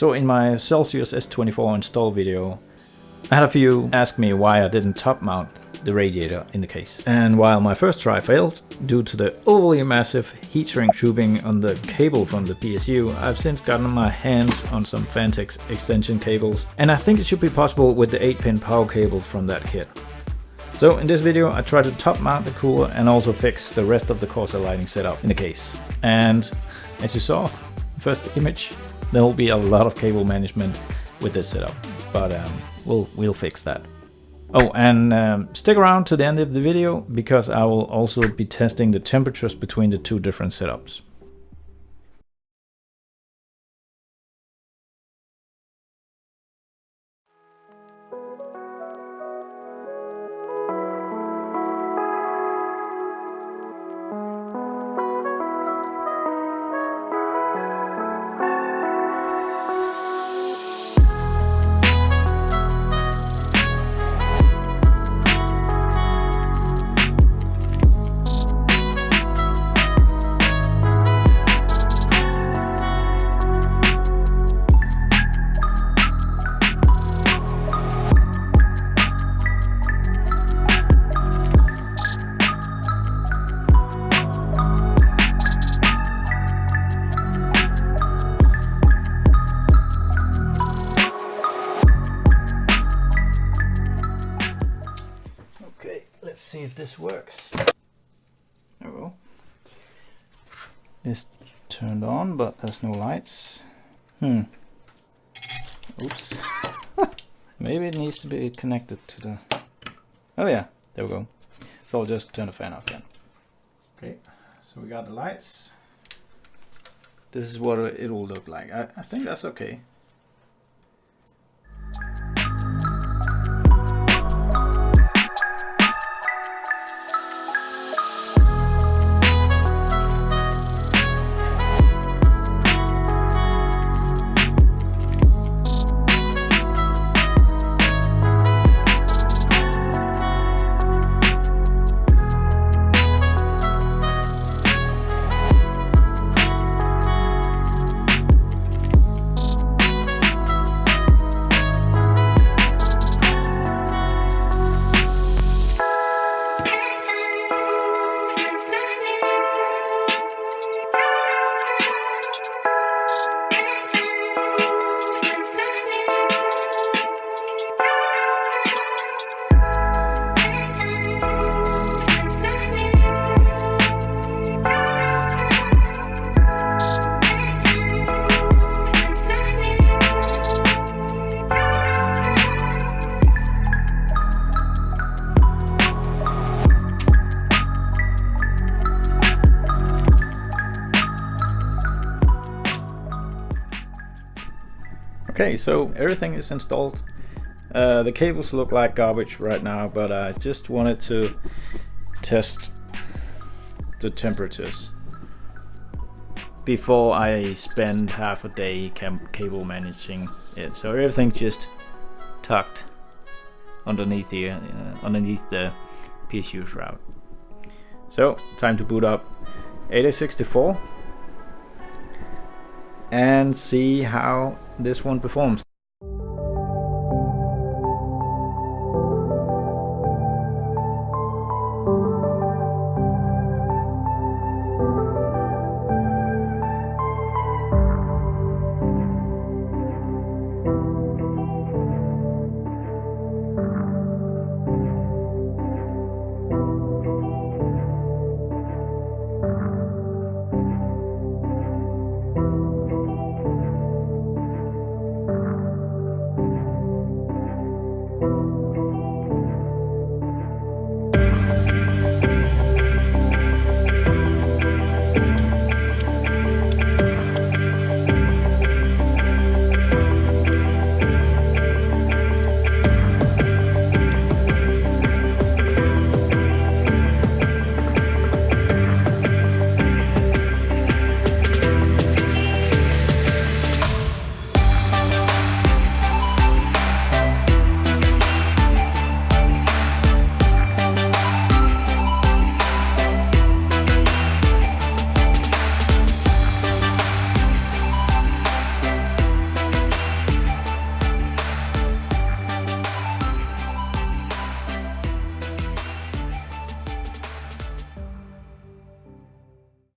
So in my Celsius S24 install video, I had a few ask me why I didn't top mount the radiator in the case. And while my first try failed due to the overly massive heat shrink tubing on the cable from the PSU, I've since gotten my hands on some Phanteks extension cables, and I think it should be possible with the 8-pin power cable from that kit. So in this video I try to top mount the cooler and also fix the rest of the Corsair lighting setup in the case. And as you saw, first image, there will be a lot of cable management with this setup, but we'll fix that. Oh, and stick around to the end of the video because I will also be testing the temperatures between the two different setups. Let's see if this works. There we go. It's turned on, but there's no lights. Oops. Maybe it needs to be connected to the... Oh yeah, there we go. So I'll just turn the fan off then. Okay, so we got the lights. This is what it will look like. I think that's okay. Okay, so everything is installed. The cables look like garbage right now, but I just wanted to test the temperatures before I spend half a day cable managing it. So everything just tucked underneath here, underneath the PSU shroud. So time to boot up 8064 and see how this one performs.